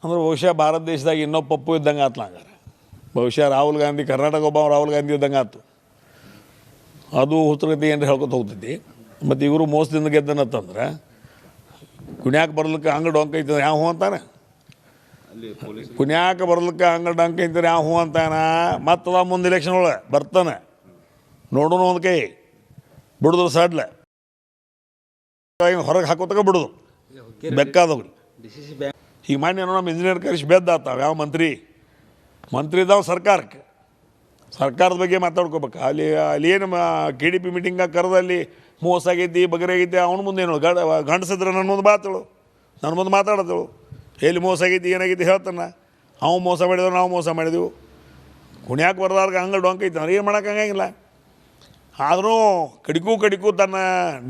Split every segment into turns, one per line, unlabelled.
ಅಂದ್ರೆ ಬಹುಶಃ ಭಾರತ ದೇಶದಾಗ ಇನ್ನೊಬ್ಬ ಪಪ್ಪು ಇದ್ದಂಗೆ ಆತು ನಂಗಾರೆ. ಬಹುಶಃ ರಾಹುಲ್ ಗಾಂಧಿ ಕರ್ನಾಟಕ ಒಬ್ಬ ರಾಹುಲ್ ಗಾಂಧಿ ಇದ್ದಂಗೆ ಆತು. ಅದು ಹುತ್ತಗತಿ ಏನು ಹೇಳ್ಕೊತ ಹೋಗ್ತೈತಿ. ಮತ್ತು ಇವರು ಮೋಸದಿಂದ ಗೆದ್ದನತ್ತಂದ್ರೆ ಕುಣ್ಯಾಕ ಬರ್ಲಿಕ್ಕೆ ಹಂಗೆ ಡೊಂಕ ಐತಂದ್ರೆ ಯಾವ ಹೂ ಅಂತಾನೆ, ಕುಣ್ಯಾಕ ಬರ್ಲಿಕ್ಕೆ ಹಂಗೆ ಡೊಂಕ ಐತಾರೆ ಯಾವ ಹೂ ಅಂತಾನ. ಮತ್ತದ ಮುಂದೆ ಇಲೆಕ್ಷನ್ ಒಳಗೆ ಬರ್ತಾನೆ ನೋಡೋಣ ಒಂದು ಕೈ ಬಿಡುದ್ರು ಸಡ್ಲೆ ಹೊರಗೆ ಹಾಕೋತಕ ಬಿಡೋದು ಬೆಕ್ಕಾದವ್ರು. ಈಗ ಮಾನ್ಯ ನಮ್ಮ ಇಂಜಿನಿಯರ್ ಕರೆಸಿ ಬೆದ್ದಾತಾವ ಯಾವ ಮಂತ್ರಿ ಇದ್ದಾವೆ ಸರ್ಕಾರದ ಬಗ್ಗೆ ಮಾತಾಡ್ಕೋಬೇಕು. ಅಲ್ಲಿ ಏನು KDP ಮೀಟಿಂಗಾಗ ಕರೆದಲ್ಲಿ ಮೋಸ ಆಗೈತಿ ಬಗರಾಗೈತಿ ಅವನ ಮುಂದೆ ಏನು ಗಂಡಸಿದ್ರೆ ನನ್ನ ಮುಂದೆ ನನ್ನ ಮುಂದೆ ಮಾತಾಡತ್ತಳು ಎಲ್ಲಿ ಮೋಸ ಆಗೈತಿ ಏನಾಗೈತಿ ಹೇಳ್ತಾನೆ. ಅವು ಮೋಸ ಮಾಡಿದೆವು ನಾವು ಮೋಸ ಮಾಡಿದೆವು. ಕುಣ್ಯಾಕೆ ಬರ್ದಾಗ ಹಂಗೆ ಡೊಂಕ ಐತೆ ಅಂದ್ರೆ ಏನು ಮಾಡೋಕ್ಕಾಗಿಲ್ಲ. ಆದರೂ ಕಡಿಗೂ ತನ್ನ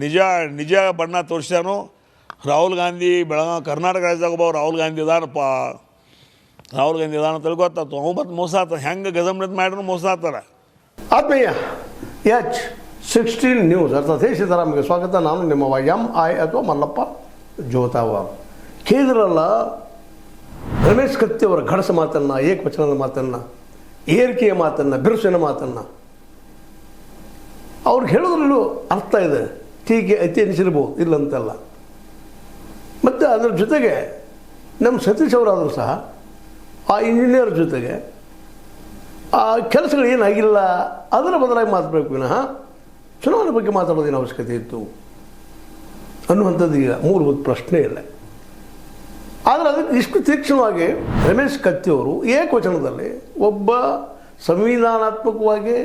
ನಿಜ ಬಣ್ಣ ತೋರಿಸ್ಯಾನು. ರಾಹುಲ್ ಗಾಂಧಿ ಕರ್ನಾಟಕ ರಾಜ್ಯದಾಗ ಒಬ್ಬ ರಾಹುಲ್ ಗಾಂಧಿ ಇದಾನಪ್ಪ, ರಾಹುಲ್ ಗಾಂಧಿ ಇದಾನ ತಿಳ್ಕೊತಾತು. ಅವು ಮತ್ತು ಮೋಸ ಆಗ್ತದೆ ಹೆಂಗೆ ಗಜಮ್ನತ್ ಮಾಡಿದ್ರು ಮೋಸ ಆಗ್ತಾರೆ.
ಆತ್ಮೀಯ H16 ನ್ಯೂಸ್ ಅರ್ಥಾತ್ ಸಿದ್ದರಾಮಯ್ಯ ಸ್ವಾಗತ. ನಾನು ನಿಮ್ಮ MI ಅಥವಾ ಮಲ್ಲಪ್ಪ ಜೋತಾವ. ಕೇಳಿದ್ರಲ್ಲ ರಮೇಶ್ ಕತ್ತಿ ಅವರ ಘಡಸ ಮಾತನ್ನು, ಏಕವಚನದ ಮಾತನ್ನು, ಏರಿಕೆಯ ಮಾತನ್ನು, ಬಿರುಸಿನ ಮಾತನ್ನು ಅವ್ರು ಹೇಳೋದ್ರಲ್ಲೂ ಅರ್ಥ ಇದೆ. ಟೀಕೆ ಅತಿ ಅನಿಸಿರ್ಬೋದು, ಇಲ್ಲಂತಲ್ಲ. ಮತ್ತು ಅದರ ಜೊತೆಗೆ ನಮ್ಮ ಸತೀಶ್ ಅವರಾದರೂ ಸಹ ಆ ಇಂಜಿನಿಯರ್ ಜೊತೆಗೆ ಆ ಕೆಲಸಗಳು ಏನಾಗಿಲ್ಲ ಅದರ ಬದಲಾಗಿ ಮಾತಾಡಬೇಕು ವಿನಃ ಚುನಾವಣೆ ಬಗ್ಗೆ ಮಾತಾಡೋದೇನು ಅವಶ್ಯಕತೆ ಇತ್ತು ಅನ್ನುವಂಥದ್ದು ಈಗ ಮೂಲಭೂತ ಪ್ರಶ್ನೆ ಇಲ್ಲ. ಆದರೆ ಅದಕ್ಕೆ ಇಷ್ಟು ತೀಕ್ಷ್ಣವಾಗಿ ರಮೇಶ್ ಕತ್ತಿಯವರು ಏಕವಚನದಲ್ಲಿ ಒಬ್ಬ ಸಂವಿಧಾನಾತ್ಮಕವಾಗಿ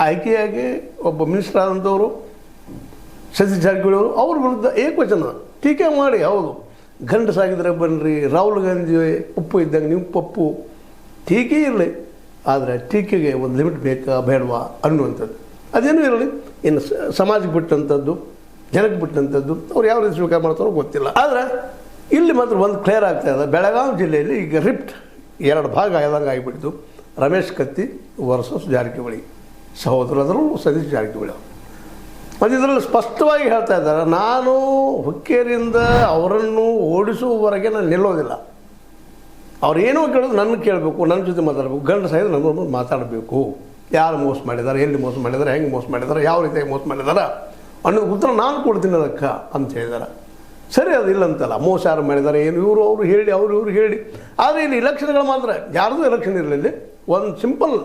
ಆಯ್ಕೆಯಾಗಿ ಒಬ್ಬ ಮಿನಿಸ್ಟರ್ ಆದಂಥವರು ಸತೀಶ್ ಜಾರಕಿಹೊಳಿ ಅವರು ಅವ್ರ ವಿರುದ್ಧ ಏಕವಚನ ಟೀಕೆ ಮಾಡಿ, ಹೌದು ಗಂಡಸಾಗಿದ್ರೆ ಬನ್ನಿರಿ, ರಾಹುಲ್ ಗಾಂಧಿ ಪಪ್ಪು ಇದ್ದಂಗೆ ನೀವು ಪಪ್ಪು, ಟೀಕೆ ಇರಲಿ, ಆದರೆ ಟೀಕೆಗೆ ಒಂದು ಲಿಮಿಟ್ ಬೇಕಾ ಬೇಡವಾ ಅನ್ನುವಂಥದ್ದು ಅದೇನೂ ಇರಲಿ. ಇನ್ನು ಸಮಾಜಕ್ಕೆ ಬಿಟ್ಟಂಥದ್ದು, ಜನಕ್ಕೆ ಬಿಟ್ಟಂಥದ್ದು ಅವ್ರು ಯಾವ ರೀತಿ ಸ್ವೀಕಾರ ಮಾಡ್ತಾರೋ ಗೊತ್ತಿಲ್ಲ. ಆದರೆ ಇಲ್ಲಿ ಮಾತ್ರ ಒಂದು ಕ್ಲಿಯರ್ ಆಗ್ತಾ ಇದೆ. ಬೆಳಗಾವಿ ಜಿಲ್ಲೆಯಲ್ಲಿ ಈಗ ರಿಫ್ಟ್ 2 ಭಾಗ ಆದಂಗೆ ಆಗಿಬಿಟ್ಟು ರಮೇಶ್ ಕತ್ತಿ ವರ್ಸಸ್ ಜಾರಕಿಹೊಳಿ ಸಹೋದರರು ಸತೀಶ್ ಜಾರಕಿಹೊಳಿ ಅವರು. ಮತ್ತು ಇದರಲ್ಲಿ ಸ್ಪಷ್ಟವಾಗಿ ಹೇಳ್ತಾ ಇದ್ದಾರೆ, ನಾನು ಹುಕ್ಕೇರಿಯಿಂದ ಅವರನ್ನು ಓಡಿಸುವವರೆಗೆ ನಾನು ನಿಲ್ಲೋದಿಲ್ಲ. ಅವ್ರು ಏನೋ ಕೇಳೋದು ನನ್ನ ಕೇಳಬೇಕು, ನನ್ನ ಜೊತೆ ಮಾತಾಡಬೇಕು, ಗಂಡ ಸಾಯಿದ್ರೆ ನನ್ನ ಮಾತಾಡಬೇಕು. ಯಾರು ಮೋಸ ಮಾಡಿದ್ದಾರೆ, ಎಲ್ಲಿ ಮೋಸ ಮಾಡಿದ್ದಾರೆ, ಹೆಂಗೆ ಮೋಸ ಮಾಡಿದ್ದಾರೆ, ಯಾವ ರೀತಿಯಾಗಿ ಮೋಸ ಮಾಡಿದ್ದಾರೆ ಅನ್ನೋದು ಉತ್ತರ ನಾನು ಕೊಡ್ತೀನಿ ಅದಕ್ಕೆ ಅಂತ ಹೇಳಿದ್ದಾರೆ. ಸರಿ, ಅದು ಇಲ್ಲಂತಲ್ಲ, ಮೋಸ ಯಾರು ಮಾಡಿದ್ದಾರೆ ಏನು ಇವರು ಅವರು ಹೇಳಿ ಇವರು ಹೇಳಿ. ಆದರೆ ಇಲ್ಲಿ ಇಲೆಕ್ಷನ್ಗಳು ಮಾತ್ರ ಯಾರ್ದು ಎಲೆಕ್ಷನ್ ಇರಲಿಲ್ಲ. ಒಂದು ಸಿಂಪಲ್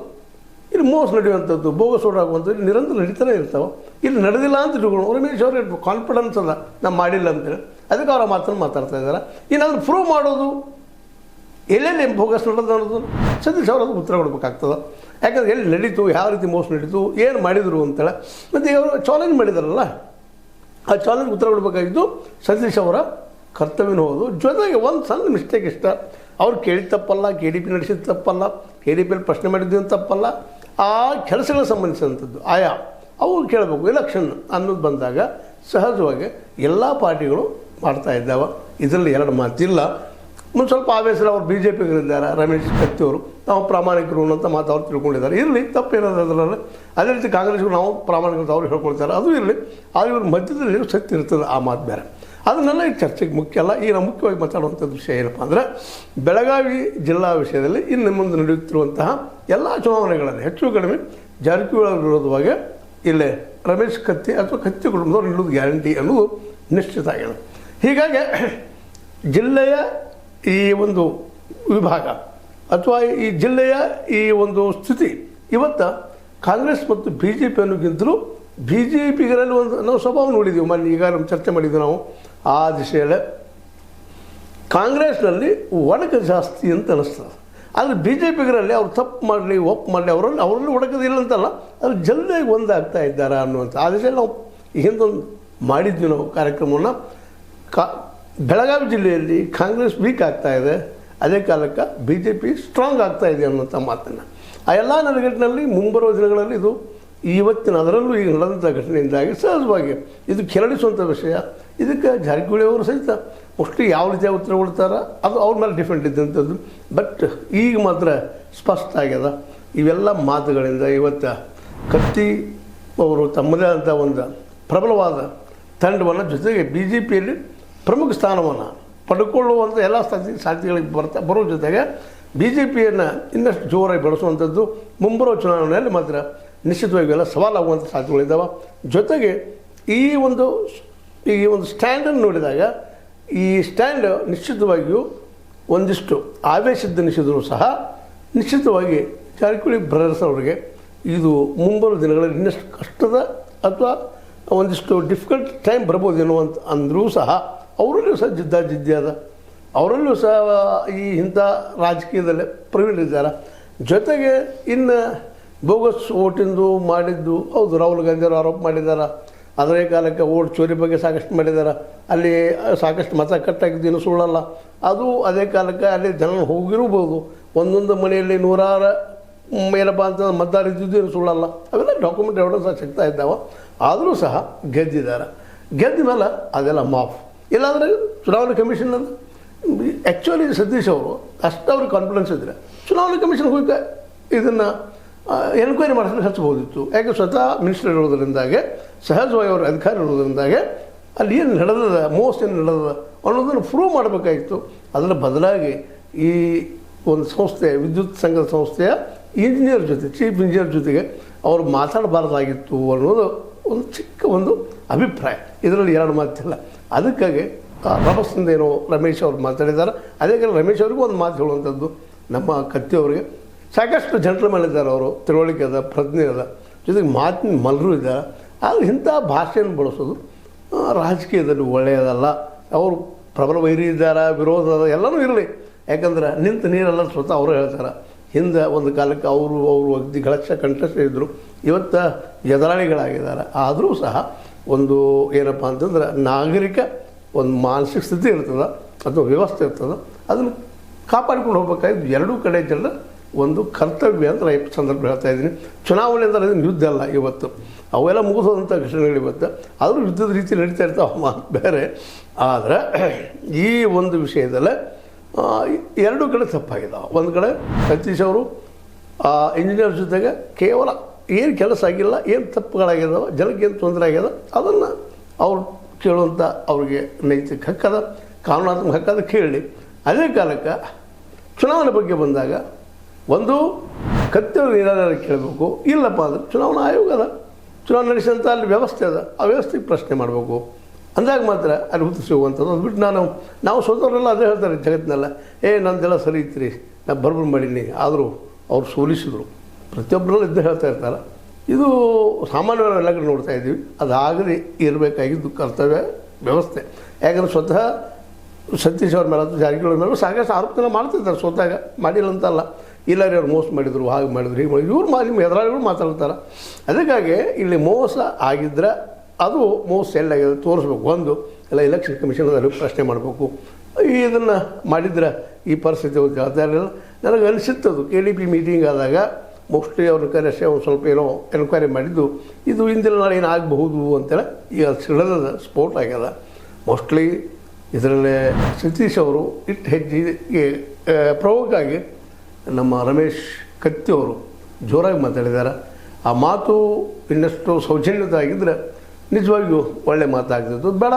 ಇಲ್ಲಿ ಮೋಸ ನಡೆಯುವಂಥದ್ದು, ಬೋಗಸ್ ಓಡಾಗುವಂಥದ್ದು ನಿರಂತರ ನಡೀತಾನೆ ಇರ್ತಾವೆ. ಇಲ್ಲಿ ನಡೆದಿಲ್ಲ ಅಂತ ತಿಳ್ಕೊಂಡು ರಮೇಶ್ ಅವರು ಇರ್ಬೇಕು, ಕಾನ್ಫಿಡೆನ್ಸ್ ಅದ ನಾವು ಮಾಡಿಲ್ಲ ಅಂತೇಳಿ. ಅದಕ್ಕೆ ಅವರ ಮಾತನ್ನು ಮಾತಾಡ್ತಾ ಇದ್ದಾರೆ. ಇನ್ನಾದರೂ ಪ್ರೂವ್ ಮಾಡೋದು ಎಲ್ಲೆಲ್ಲಿ ಬೋಗಸ್ ನಡೆದು ಅನ್ನೋದು ಸತೀಶ್ ಅವರು ಅದಕ್ಕೆ ಉತ್ತರ ಕೊಡಬೇಕಾಗ್ತದೆ. ಯಾಕಂದರೆ ಎಲ್ಲಿ ನಡೀತು, ಯಾವ ರೀತಿ ಮೋಸ ನಡೀತು, ಏನು ಮಾಡಿದರು ಅಂತೇಳಿ. ಮತ್ತು ಅವರು ಚಾಲೆಂಜ್ ಮಾಡಿದಾರಲ್ಲ, ಆ ಚಾಲೆಂಜ್ ಉತ್ತರ ಕೊಡಬೇಕಾಗಿದ್ದು ಸತೀಶ್ ಅವರ ಕರ್ತವ್ಯನೂ ಹೌದು. ಜೊತೆಗೆ ಒಂದು ಸಣ್ಣ ಮಿಸ್ಟೇಕ್ ಇಷ್ಟ, ಅವ್ರು ಕೇಳಿದ ತಪ್ಪಲ್ಲ, KDP ನಡೆಸಿದ ತಪ್ಪಲ್ಲ, KDPಯಲ್ಲಿ ಪ್ರಶ್ನೆ ಮಾಡಿದ್ದು ತಪ್ಪಲ್ಲ. ಆ ಕೆಲಸಗಳಿಗೆ ಸಂಬಂಧಿಸಿದಂಥದ್ದು ಅವು ಕೇಳಬೇಕು. ಎಲೆಕ್ಷನ್ ಅನ್ನೋದು ಬಂದಾಗ ಸಹಜವಾಗಿ ಎಲ್ಲ ಪಾರ್ಟಿಗಳು ಮಾಡ್ತಾ ಇದ್ದಾವೆ, ಇದರಲ್ಲಿ 2 ಮಾತಿಲ್ಲ. ಮುಂದೆ ಸ್ವಲ್ಪ ಆವೇಶದಲ್ಲಿ ಅವ್ರು BJPಗರಿದ್ದಾರೆ, ರಮೇಶ್ ಕತ್ತಿಯವರು ನಾವು ಪ್ರಾಮಾಣಿಕರು ಅಂತ ಮಾತು ಅವ್ರು ತಿಳ್ಕೊಂಡಿದ್ದಾರೆ. ಇರಲಿ, ತಪ್ಪೇನಾದ್ರು ಅದರಲ್ಲಿ. ಅದೇ ರೀತಿ ಕಾಂಗ್ರೆಸ್ಗಳು ನಾವು ಪ್ರಾಮಾಣಿಕರು ಅವ್ರು ಹೇಳ್ಕೊಳ್ತಾರೆ, ಅದು ಇರಲಿ. ಆದರೆ ಇವ್ರ ಮಧ್ಯದಲ್ಲಿ ಸತ್ಯ ಇರ್ತದೆ, ಆ ಮಾತು ಬೇರೆ. ಅದನ್ನೆಲ್ಲ ಈ ಚರ್ಚೆಗೆ ಮುಖ್ಯ ಅಲ್ಲ. ಈಗ ನಾವು ಮುಖ್ಯವಾಗಿ ಮಾತಾಡುವಂಥದ್ದು ವಿಷಯ ಏನಪ್ಪ ಅಂದರೆ, ಬೆಳಗಾವಿ ಜಿಲ್ಲಾ ವಿಷಯದಲ್ಲಿ ಇನ್ನು ಮುಂದೆ ನಡೆಯುತ್ತಿರುವಂತಹ ಎಲ್ಲ ಚುನಾವಣೆಗಳಲ್ಲಿ ಹೆಚ್ಚು ಕಡಿಮೆ ಜಾರಕಿಹೊಳಿ ವಿರೋಧವಾಗಿ ಇಲ್ಲೇ ರಮೇಶ್ ಕತ್ತಿ ಅಥವಾ ಕತ್ತಿ ಕುಟುಂಬದವ್ರು ನಿಲ್ಲೋದು ಗ್ಯಾರಂಟಿ ಅನ್ನೋದು ನಿಶ್ಚಿತ ಆಗಿದೆ. ಹೀಗಾಗಿ ಜಿಲ್ಲೆಯ ಈ ಒಂದು ವಿಭಾಗ ಅಥವಾ ಈ ಜಿಲ್ಲೆಯ ಈ ಒಂದು ಸ್ಥಿತಿ ಇವತ್ತು ಕಾಂಗ್ರೆಸ್ ಮತ್ತು BJP ಅನ್ನೋಕ್ಕಿಂತಲೂ BJPಗರಲ್ಲಿ ಒಂದು ನಾವು ಸ್ವಭಾವ ನೋಡಿದ್ದೀವಿ. ಮೊನ್ನೆ ಈಗ ನಮ್ಮ ಚರ್ಚೆ ಮಾಡಿದ್ದೀವಿ ನಾವು ಆ ದಿಶೆಯಲ್ಲೇ. ಕಾಂಗ್ರೆಸ್ನಲ್ಲಿ ಒಡಕು ಜಾಸ್ತಿ ಅಂತ ಅನ್ನಿಸ್ತದೆ. ಆದರೆ BJPಗರಲ್ಲಿ ಅವ್ರು ತಪ್ಪು ಮಾಡಲಿ ಒಪ್ಪು ಮಾಡಲಿ ಅವರಲ್ಲಿ ಒಡಕದಿಲ್ಲ ಅಂತಲ್ಲ, ಅದು ಜಲ್ದಿಯಾಗಿ ಒಂದಾಗ್ತಾ ಇದ್ದಾರೆ ಅನ್ನುವಂಥ ಆ ದಿಶೆಯಲ್ಲಿ ನಾವು ಹಿಂದೊಂದು ಮಾಡಿದ್ವಿ ನಾವು ಕಾರ್ಯಕ್ರಮವನ್ನು. ಬೆಳಗಾವಿ ಜಿಲ್ಲೆಯಲ್ಲಿ ಕಾಂಗ್ರೆಸ್ ವೀಕ್ ಆಗ್ತಾ ಇದೆ, ಅದೇ ಕಾಲಕ್ಕೆ BJP ಸ್ಟ್ರಾಂಗ್ ಆಗ್ತಾ ಇದೆ ಅನ್ನೋಂಥ ಮಾತನ್ನು ಆ ಎಲ್ಲ ನೆಲೆಗಟ್ಟಿನಲ್ಲಿ ಮುಂಬರುವ ದಿನಗಳಲ್ಲಿ ಇದು ಇವತ್ತಿನ ಅದರಲ್ಲೂ ಈಗ ನಡೆದಂಥ ಘಟನೆಯಿಂದಾಗಿ ಸಹಜವಾಗಿ ಇದು ಕೆರಳಿಸುವಂಥ ವಿಷಯ. ಇದಕ್ಕೆ ಜಾರಕಿಹೊಳಿ ಅವರು ಸಹಿತ ಮೋಸ್ಟ್ಲಿ ಯಾವ ರೀತಿಯಾಗಿ ಉತ್ತರ ಕೊಡ್ತಾರೆ ಅದು ಅವ್ರ ಮೇಲೆ ಡಿಫೆಂಡ್ ಇದ್ದಂಥದ್ದು. ಬಟ್ ಈಗ ಮಾತ್ರ ಸ್ಪಷ್ಟ ಆಗ್ಯದ. ಇವೆಲ್ಲ ಮಾತುಗಳಿಂದ ಇವತ್ತು ಕತ್ತಿ ಅವರು ತಮ್ಮದೇ ಆದಂಥ ಒಂದು ಪ್ರಬಲವಾದ ತಂಡವನ್ನು, ಜೊತೆಗೆ BJPಯಲ್ಲಿ ಪ್ರಮುಖ ಸ್ಥಾನವನ್ನು ಪಡ್ಕೊಳ್ಳುವಂಥ ಎಲ್ಲ ಸಾಧ್ಯತೆಗಳಿಗೆ ಬರೋ ಜೊತೆಗೆ ಬಿ ಜೆ ಪಿಯನ್ನು ಇನ್ನಷ್ಟು ಜೋರಾಗಿ ಬೆಳೆಸುವಂಥದ್ದು ಮುಂಬರುವ ಚುನಾವಣೆಯಲ್ಲಿ ಮಾತ್ರ ನಿಶ್ಚಿತವಾಗಿ ಎಲ್ಲ ಸವಾಲಾಗುವಂಥ ಸಾಧ್ಯತೆಗಳಿದ್ದಾವೆ. ಜೊತೆಗೆ ಈ ಒಂದು ಸ್ಟ್ಯಾಂಡನ್ನು ನೋಡಿದಾಗ ಈ ಸ್ಟ್ಯಾಂಡ್ ನಿಶ್ಚಿತವಾಗಿಯೂ ಒಂದಿಷ್ಟು ಆವೇಶದ್ದನಿಸಿದರೂ ಸಹ ನಿಶ್ಚಿತವಾಗಿ ಜಾರಕಿಹೊಳಿ ಬ್ರದರ್ಸ್ ಅವರಿಗೆ ಇದು ಮುಂಬರುವ ದಿನಗಳಲ್ಲಿ ಇನ್ನಷ್ಟು ಕಷ್ಟದ ಅಥವಾ ಒಂದಿಷ್ಟು ಡಿಫಿಕಲ್ಟ್ ಟೈಮ್ ಬರ್ಬೋದು ಎನ್ನುವಂಥ ಅಂದರೂ ಸಹ ಅವರಲ್ಲೂ ಸಹ ಜಿದ್ದಾದ ಅವರಲ್ಲೂ ಸಹ ಈ ಇಂಥ ರಾಜಕೀಯದಲ್ಲೇ ಪ್ರವೀಣರಿದ್ದಾರೆ. ಜೊತೆಗೆ ಇನ್ನು ಬೋಗಸ್ ಓಟಿಂದು ಮಾಡಿದ್ದು ಹೌದು, ರಾಹುಲ್ ಗಾಂಧಿಯವರು ಆರೋಪ ಮಾಡಿದ್ದಾರೆ. ಅದರ ಕಾಲಕ್ಕೆ ಓಟ್ ಚೋರಿ ಬಗ್ಗೆ ಸಾಕಷ್ಟು ಮಾಡಿದ್ದಾರೆ. ಅಲ್ಲಿ ಸಾಕಷ್ಟು ಮತ ಕಟ್ಟಾಗಿದ್ದೇನು ಸುಳ್ಳಲ್ಲ. ಅದು ಅದೇ ಕಾಲಕ್ಕೆ ಅಲ್ಲಿ ಜನ ಹೋಗಿರ್ಬೋದು. ಒಂದೊಂದು ಮನೆಯಲ್ಲಿ ನೂರಾರು ಏನಪ್ಪ ಅಂತ ಮತದಾರ ಇದ್ದಿದ್ದೇನು ಸುಳ್ಳಲ್ಲ. ಅವೆಲ್ಲ ಡಾಕ್ಯುಮೆಂಟ್ ಎವಿಡೆನ್ಸ್ ಸಿಗ್ತಾ ಇದ್ದಾವೆ. ಆದರೂ ಸಹ ಗೆದ್ದಿದ್ದಾರೆ. ಗೆದ್ದ ಮೇಲೆ ಅದೆಲ್ಲ ಮಾಫ್. ಇಲ್ಲಾಂದರೆ ಚುನಾವಣಾ ಕಮಿಷನಲ್ಲಿ ಆ್ಯಕ್ಚುಲಿ ಸತೀಶ್ ಅವರು ಅಷ್ಟು ಅವ್ರಿಗೆ ಕಾನ್ಫಿಡೆನ್ಸ್ ಇದ್ದರೆ ಚುನಾವಣಾ ಕಮಿಷನ್ ಹೋಗಿ ಇದನ್ನು ಎನ್ಕ್ವೈರಿ ಮಾಡಿದ್ರೆ ಹಚ್ಚಬಹುದಿತ್ತು. ಯಾಕೆ ಸ್ವತಃ ಮಿನಿಸ್ಟರ್ ಇರೋದರಿಂದಾಗೆ, ಸಹಜವಾಗಿ ಅವ್ರ ಅಧಿಕಾರ ಇರೋದರಿಂದಾಗೆ ಅಲ್ಲಿ ಏನು ನಡೆದದ, ಮೋಸ ಏನು ನಡೆದದ ಅನ್ನೋದನ್ನು ಪ್ರೂವ್ ಮಾಡಬೇಕಾಗಿತ್ತು. ಅದರ ಬದಲಾಗಿ ಈ ಒಂದು ಸಂಸ್ಥೆ, ವಿದ್ಯುತ್ ಸಂಘದ ಸಂಸ್ಥೆಯ ಇಂಜಿನಿಯರ್ ಜೊತೆ, ಚೀಫ್ ಇಂಜಿನಿಯರ್ ಜೊತೆಗೆ ಅವರು ಮಾತಾಡಬಾರ್ದಾಗಿತ್ತು ಅನ್ನೋದು ಒಂದು ಚಿಕ್ಕ ಒಂದು ಅಭಿಪ್ರಾಯ. ಇದರಲ್ಲಿ ಎರಡು ಮಾತಿಲ್ಲ. ಅದಕ್ಕಾಗಿ ರಭಸದಿಂದ ಏನೋ ರಮೇಶ್ ಅವರು ಮಾತಾಡಿದ್ದಾರೆ. ಅದೇ ಕಾರಣ ರಮೇಶ್ ಅವರಿಗೂ ಒಂದು ಮಾತು ಹೇಳುವಂಥದ್ದು, ನಮ್ಮ ಕತ್ತಿಯವರಿಗೆ ಸಾಕಷ್ಟು ಜೆಂಟ್ಲ್ಮನ್ ಇದ್ದಾರೆ, ಅವರು ತಿಳುವಳಿಕೆ ಅದ, ಪ್ರಜ್ಞೆ ಅದ, ಜೊತೆಗೆ ಮಾತಿನ ಮಲ್ಲರು ಇದ್ದಾರೆ. ಆದರೆ ಇಂಥ ಭಾಷೆಯನ್ನು ಬಳಸೋದು ರಾಜಕೀಯದಲ್ಲಿ ಒಳ್ಳೆಯದಲ್ಲ. ಅವರು ಪ್ರಬಲ ವೈರಿ ಇದ್ದಾರೆ, ವಿರೋಧ ಅದ, ಎಲ್ಲನೂ ಇರಲಿ. ಯಾಕಂದ್ರೆ ನಿಂತು ನೀರೆಲ್ಲ ಸ್ವತಃ ಅವರು ಹೇಳ್ತಾರೆ. ಹಿಂದೆ ಒಂದು ಕಾಲಕ್ಕೆ ಅವರು ಅಗ್ದಿ ಗಳಕ್ಷ ಕಂಠಸ್ಥ ಇದ್ದರು, ಇವತ್ತು ಎದುರಾಳಿಗಳಾಗಿದ್ದಾರೆ. ಆದರೂ ಸಹ ಒಂದು ಏನಪ್ಪ ಅಂತಂದ್ರೆ ನಾಗರಿಕ ಒಂದು ಮಾನಸಿಕ ಸ್ಥಿತಿ ಇರ್ತದೆ ಅಥವಾ ವ್ಯವಸ್ಥೆ ಇರ್ತದೆ, ಅದನ್ನು ಕಾಪಾಡಿಕೊಂಡು ಹೋಗ್ಬೇಕಾಗಿದ್ದು ಎರಡೂ ಕಡೆ ಜನರ ಒಂದು ಕರ್ತವ್ಯ ಅಂತ ನಾನು ಸಂದರ್ಭ ಹೇಳ್ತಾ ಇದ್ದೀನಿ. ಚುನಾವಣೆ ಅಂದರೆ ಅದನ್ನು ಯುದ್ಧ ಅಲ್ಲ ಇವತ್ತು, ಅವೆಲ್ಲ ಮುಗಿಸೋದಂಥ ಘಟನೆಗಳು ಇವತ್ತು. ಆದರೂ ಯುದ್ಧದ ರೀತಿ ನಡೀತಾ ಇರ್ತಾವೆ, ಮಾತು ಬೇರೆ. ಆದರೆ ಈ ಒಂದು ವಿಷಯದಲ್ಲೇ ಎರಡೂ ಕಡೆ ತಪ್ಪಾಗಿದ್ದಾವೆ. ಒಂದು ಕಡೆ ಸತೀಶ್ ಅವರು ಇಂಜಿನಿಯರ್ ಜೊತೆಗೆ ಕೇವಲ ಏನು ಕೆಲಸ ಆಗಿಲ್ಲ, ಏನು ತಪ್ಪುಗಳಾಗಿದ್ದಾವೆ, ಜನಕ್ಕೆ ಏನು ತೊಂದರೆ ಆಗ್ಯದ ಅದನ್ನು ಅವ್ರು ಕೇಳುವಂಥ ಅವ್ರಿಗೆ ನೈತಿಕ ಹಕ್ಕದ, ಕಾನೂನಾತ್ಮಕ ಹಕ್ಕದ ಕೇಳಿ. ಅದೇ ಕಾಲಕ್ಕೆ ಚುನಾವಣೆ ಬಗ್ಗೆ ಬಂದಾಗ ಒಂದು ಕತ್ತಿಯವರು ಏನಾದ್ರು ಕೇಳಬೇಕು, ಇಲ್ಲಪ್ಪ ಅಂದರೆ ಚುನಾವಣಾ ಆಯೋಗ ಅದ, ಚುನಾವಣೆ ನಡೆಸಿದಂಥ ಅಲ್ಲಿ ವ್ಯವಸ್ಥೆ ಅದ, ಆ ವ್ಯವಸ್ಥೆಗೆ ಪ್ರಶ್ನೆ ಮಾಡಬೇಕು. ಅಂದಾಗ ಮಾತ್ರ ಅಲ್ಲಿ ಉತ್ತರ ಸಿಗುವಂಥದ್ದು. ಅದು ಬಿಟ್ಟು ನಾವು ಸ್ವತಃವರೆಲ್ಲ ಅದೇ ಹೇಳ್ತಾರೆ ಜಗತ್ತಿನೆಲ್ಲ, ನಂದೆಲ್ಲ ಸರಿ ಇತ್ತು, ನಾನು ಬರ್ಬರ್ ಮಾಡೀನಿ, ಆದರೂ ಅವ್ರು ಸೋಲಿಸಿದ್ರು. ಪ್ರತಿಯೊಬ್ಬರಲ್ಲೂ ಇದ್ದೇ ಹೇಳ್ತಾ ಇರ್ತಾರೆ. ಇದು ಸಾಮಾನ್ಯವಾಗಿ ಎಲ್ಲ ಕಡೆ ನೋಡ್ತಾ ಇದ್ದೀವಿ. ಅದಾಗದೆ ಇರಬೇಕಾಗಿದ್ದು ಕರ್ತವ್ಯ ವ್ಯವಸ್ಥೆ. ಯಾಕಂದರೆ ಸ್ವತಃ ಸತೀಶ್ ಅವ್ರ ಮೇಲೆ ಅಥವಾ ಜಾರಕಿಹೊಳಿ ಮೇಲೆ ಸಾಕಷ್ಟು ಆರೋಪನ ಮಾಡ್ತಿರ್ತಾರೆ. ಸ್ವತಃ ಮಾಡಿಲ್ಲ ಅಂತಲ್ಲ, ಇಲ್ಲಾರಿ ಅವ್ರು ಮೋಸ ಮಾಡಿದರು, ಹಾಗೆ ಮಾಡಿದ್ರು, ಹೀಗೆ ಮಾಡಿದ್ರು, ಇವ್ರು ನಿಮ್ಮ ಎದುರಾಳಿಗಳು ಮಾತಾಡ್ತಾರೆ. ಅದಕ್ಕಾಗಿ ಇಲ್ಲಿ ಮೋಸ ಆಗಿದ್ದರೆ ಅದು ಮೋಸ ಎಲ್ಲಾಗಿದೆ ತೋರಿಸ್ಬೇಕು. ಒಂದು ಎಲ್ಲ ಎಲೆಕ್ಷನ್ ಕಮಿಷನಲ್ಲಿ ಪ್ರಶ್ನೆ ಮಾಡಬೇಕು. ಇದನ್ನು ಮಾಡಿದ್ರೆ ಈ ಪರಿಸ್ಥಿತಿ ಜವಾಬ್ದಾರಿಲ್ಲ. ನನಗೆ ಅನಿಸುತ್ತದು KDP ಮೀಟಿಂಗ್ ಆದಾಗ ಮೋಸ್ಟ್ಲಿ ಅವ್ರನ್ನ ಕರೆಸಿ ಒಂದು ಸ್ವಲ್ಪ ಏನೋ ಎನ್ಕ್ವೈರಿ ಮಾಡಿದ್ದು, ಇದು ಇಂದಿನ ನಾಳೆ ಏನಾಗಬಹುದು ಅಂತೇಳಿ ಈಗ ಸಿಡದ ಸ್ಫೋಟ ಆಗ್ಯದ. ಮೋಸ್ಟ್ಲಿ ಇದರಲ್ಲೇ ಸತೀಶ್ ಅವರು ಇಟ್ಟು ಹೆಜ್ಜೆಗೆ ಪ್ರಮುಖವಾಗಿ ನಮ್ಮ ರಮೇಶ್ ಕತ್ತಿಯವರು ಜೋರಾಗಿ ಮಾತಾಡಿದ್ದಾರೆ. ಆ ಮಾತು ಇನ್ನಷ್ಟು ಸೌಜನ್ಯತೆ ಆಗಿದ್ದರೆ ನಿಜವಾಗಿಯೂ ಒಳ್ಳೆ ಮಾತಾಗ್ತಿತ್ತು. ಬೇಡ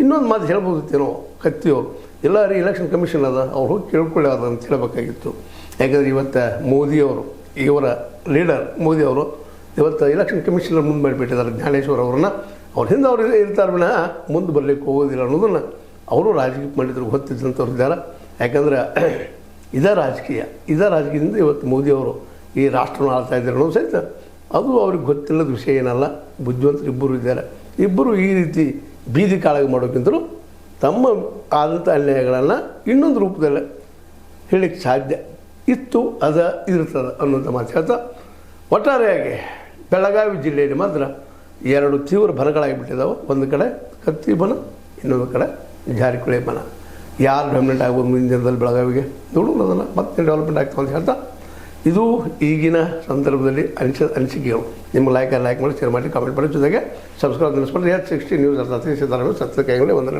ಇನ್ನೊಂದು ಮಾತು ಹೇಳ್ಬೋದಿತ್ತೇನೋ ಕತ್ತಿಯವರು, ಎಲ್ಲ ಎಲೆಕ್ಷನ್ ಕಮಿಷನ್ ಅದ, ಅವ್ರು ಹೋಗಿ ಕೇಳ್ಕೊಳ್ಳಿ ಅದ ಅಂತ ಹೇಳಬೇಕಾಗಿತ್ತು. ಯಾಕಂದರೆ ಇವತ್ತು ಮೋದಿಯವರು, ಇವರ ಲೀಡರ್ ಮೋದಿಯವರು ಇವತ್ತು ಎಲೆಕ್ಷನ್ ಕಮಿಷನರ್ ಮುಂದೆ ಮಾಡಿಬಿಟ್ಟಿದ್ದಾರೆ ಜ್ಞಾನೇಶ್ವರ್ ಅವ್ರನ್ನ. ಅವ್ರ ಹಿಂದೆ ಅವ್ರು ಇರ್ತಾರೆ ವಿನಃ ಮುಂದೆ ಬರಲಿಕ್ಕೆ ಹೋಗೋದಿಲ್ಲ ಅನ್ನೋದನ್ನು ಅವರು ರಾಜಕೀಯ ಮಾಡಿದ್ರು ಗೊತ್ತಿದ್ದಂಥವ್ರು ಇದ್ದಾರೆ. ಯಾಕಂದರೆ ಇದೇ ರಾಜಕೀಯದಿಂದ ಇವತ್ತು ಮೋದಿಯವರು ಈ ರಾಷ್ಟ್ರವನ್ನು ಆಳ್ತಾ ಇದ್ದಾರೆ ಅನ್ನೋದು ಸಹಿತ ಅದು ಅವ್ರಿಗೆ ಗೊತ್ತಿಲ್ಲದ ವಿಷಯ ಏನಲ್ಲ. ಬುದ್ಧಿವಂತರು ಇಬ್ಬರು ಇದ್ದಾರೆ. ಇಬ್ಬರು ಈ ರೀತಿ ಬೀದಿ ಕಾಳಗ ಮಾಡೋಕ್ಕಿಂತಲೂ ತಮ್ಮ ಆದಂಥ ಅನ್ಯಾಯಗಳನ್ನು ಇನ್ನೊಂದು ರೂಪದಲ್ಲಿ ಹೇಳಲಿಕ್ಕೆ ಸಾಧ್ಯ ಇತ್ತು, ಇರ್ತದೆ ಅನ್ನೋಂಥ ಮಾತು ಹೇಳ್ತಾ, ಒಟ್ಟಾರೆಯಾಗಿ ಬೆಳಗಾವಿ ಜಿಲ್ಲೆಯಲ್ಲಿ ಮಾತ್ರ ಎರಡು ತೀವ್ರ ಬನಗಳಾಗಿಬಿಟ್ಟಿದ್ದಾವೆ. ಒಂದು ಕಡೆ ಕತ್ತಿ ಬನ, ಇನ್ನೊಂದು ಕಡೆ ಜಾರಕಿಹೊಳಿ ಬನ. ಯಾರು ಡೆವಲಪ್ಮೆಂಟ್ ಆಗ್ಬೋದು ಮುಂದಿನ ದಿನದಲ್ಲಿ ಬೆಳಗಾವಿಗೆ ನೋಡೋಣ, ಅದನ್ನು ಮತ್ತೆ ಡೆವಲಪ್ಮೆಂಟ್ ಆಗ್ತದೆ ಅಂತ ಹೇಳ್ತಾ, ಇದು ಈಗಿನ ಸಂದರ್ಭದಲ್ಲಿ ಅನಿಸಿಕೆಗಳು. ನಿಮ್ಮ ಲೈಕ್ ಮಾಡಿ, ಶೇರ್ ಮಾಡಿ, ಕಾಮೆಂಟ್ ಮಾಡಿ, ಜೊತೆಗೆ ಸಬ್ಸ್ಕ್ರೈಬ್ ನೆನೆಸ್ಕೊಂಡು H60 ನ್ಯೂಸ್ ಅರ್ಥ ಸಿದ್ದರಾಮಯ್ಯ ಸತ್ಯ ಕೈಗಳೇ ವಂದನೆಗಳು.